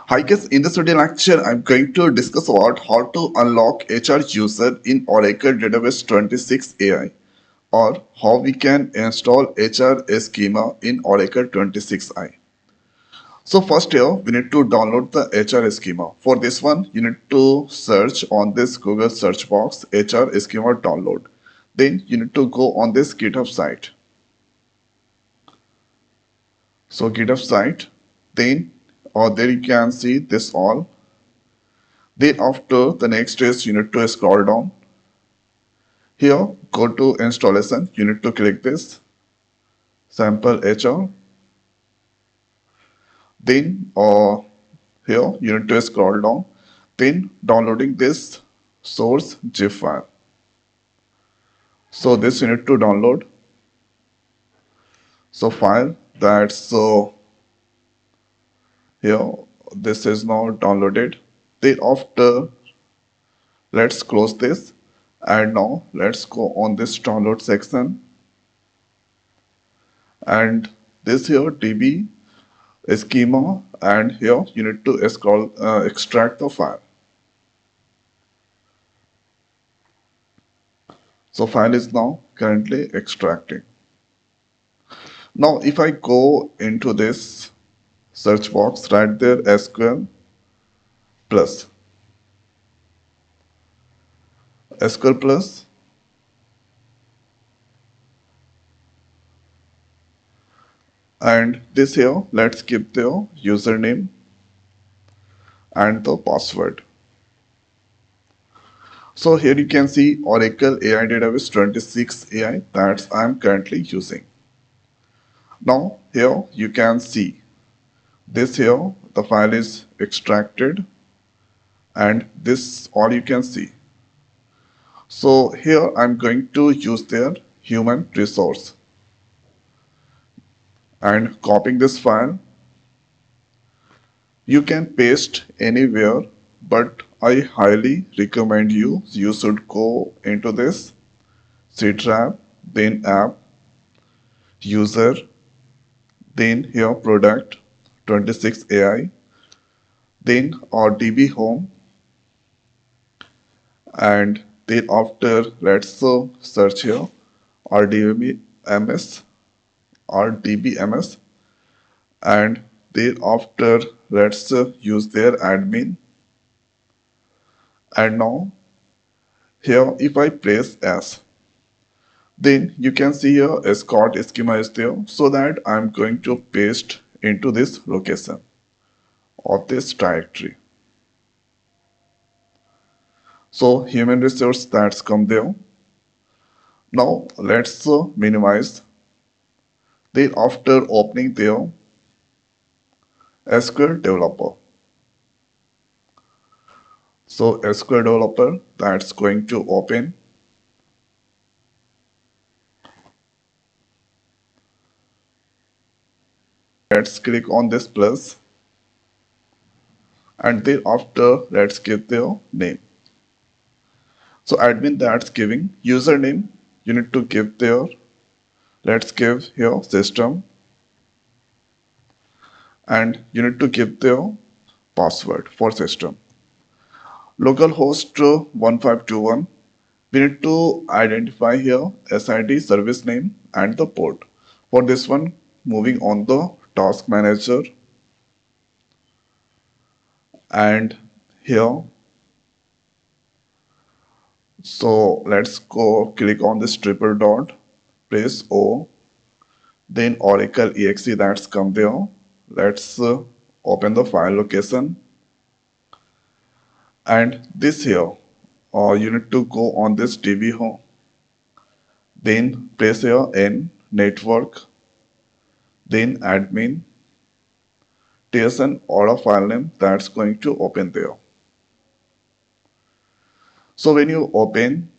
Hi guys, in this video lecture, I'm going to discuss about how to unlock HR user in Oracle Database 26 AI or how we can install HR schema in Oracle 26i. So first here, we need to download the HR schema. For this one, you need to search on this Google search box HR schema download. Then you need to go on this GitHub site. So GitHub site, then or there you can see this all. Then after the next is you need to scroll down. Here go to installation. You need to click this sample HR. Then here you need to scroll down. Then downloading this source zip file. So this you need to download. So file that's here this is now downloaded. Then after let's close this and now let's go on this download section and this here DB schema and here you need to extract the file. So file is now currently extracting. Now if I go into this search box right there SQL Plus. SQL Plus and this here let's give the username and the password. So here you can see Oracle AI Database 26 AI that I'm currently using. Now here you can see this here the file is extracted and this all you can see. So here I'm going to use their human resource and copying this file. You can paste anywhere but I highly recommend you should go into this C tab, then app, user, then here product 26 AI, then our DB home and then after let's search here RDBMS RDBMS and thereafter let's use their admin and now here if I press S then you can see here a Scott schema is there so that I'm going to paste into this location of this directory. So human resource that's come there. Now let's minimize. Then after opening there SQL developer. So SQL developer that's going to open. Let's click on this plus and thereafter let's give their name. So admin that's giving username you need to give there. Let's give here system and you need to give their password for system. Localhost 1521 we need to identify here SID service name and the port. For this one moving on the task manager and here so let's go click on this triple dot press O then Oracle exe that's come there. Let's open the file location and this here you need to go on this DB home then press here N network then admin TSN or a file name that's going to open there. So when you open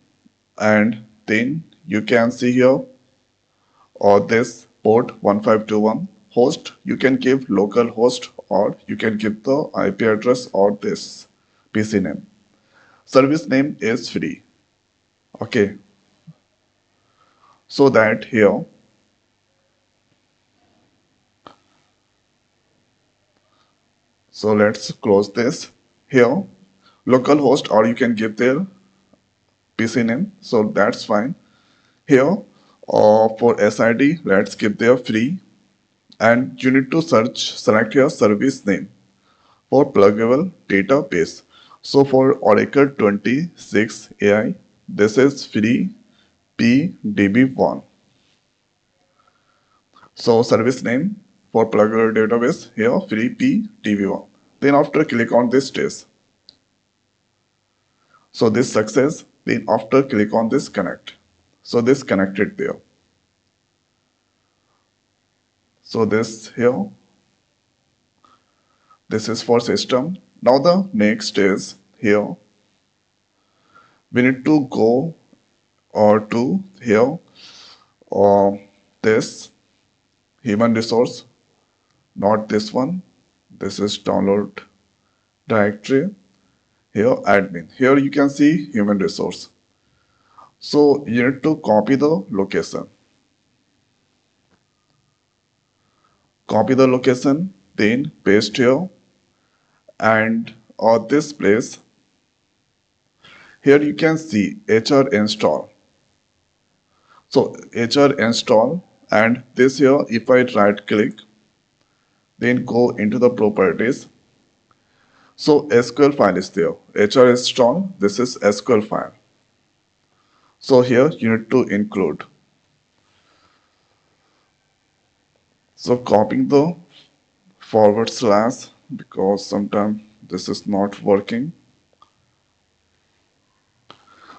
and then you can see here or this port 1521 host you can give local host or you can give the IP address or this PC name. Service name is free. Okay. So that here So let's close this. Here, localhost, or you can give their PC name. So that's fine. Here, for SID, let's give their free. And you need to select your service name for pluggable database. So for Oracle 26 AI, this is free PDB1. So service name for pluggable database here free PDB1. Then after click on this test. So this success. Then after click on this connect. So this connected there. So this here. This is for system. Now the next is here. We need to go or to here or this human resource, not this one. This is download directory. Here admin. Here you can see human resource. So you need to copy the location. Copy the location, then paste here and or this place. Here you can see HR install. So HR install and this here if I right click, then go into the properties. So SQL file is there. HR install, this is SQL file. So here you need to include. So copying the forward slash because sometimes this is not working.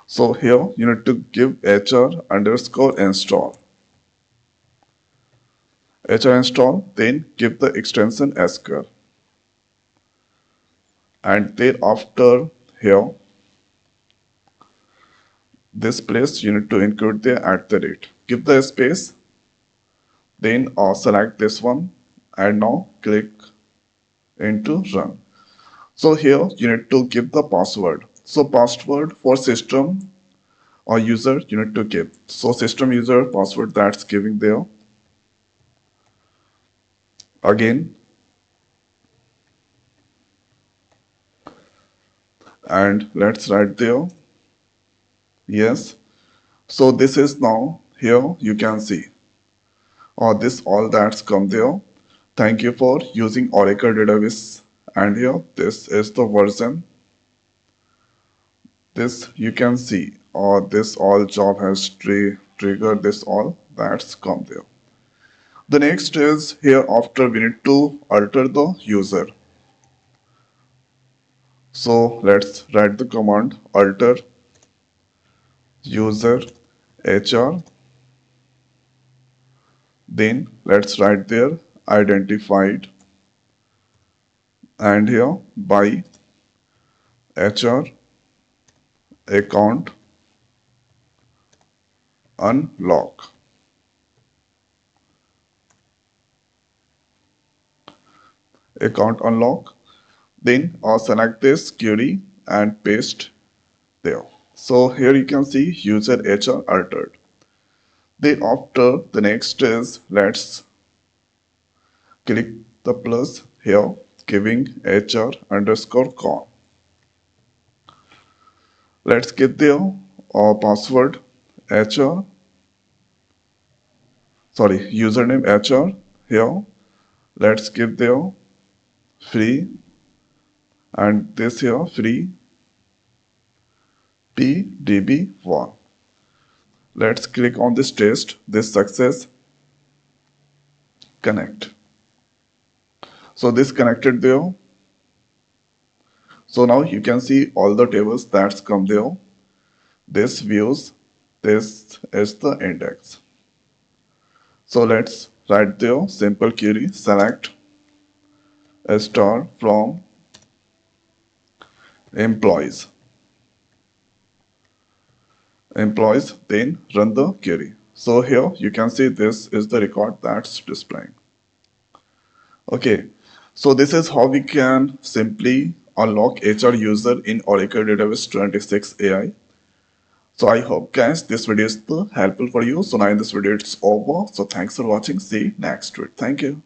So here you need to give HR underscore install. HR install, then give the extension SQL. And thereafter here, this place you need to include the @ Give the space, then select this one and now click into run. So here you need to give the password. So password for system or user you need to give. So system user password that's giving there. Again. And let's write there. Yes. So this is now here you can see. Or this all that's come there. Thank you for using Oracle database. And here this is the version. This you can see. Or this all job history trigger this all that's come there. The next is here after we need to alter the user. So let's write the command alter user HR. Then let's write there identified and here by HR account unlock. Account unlock. Then select this query and paste there. So here you can see user HR altered. Then after the next is let's click the plus here giving HR underscore com. Let's get there password HR username HR here. Let's give there free and this here free PDB1. Let's click on this test, this success, connect. So this connected there. So now you can see all the tables that's come there. This views, this is the index. So let's write there simple query, select a star from employees, then run the query. So here you can see this is the record that's displaying. Okay, so this is how we can simply unlock HR user in Oracle Database 26 AI. So I hope guys this video is helpful for you. So now in this video it's over. So thanks for watching. See you next week. Thank you.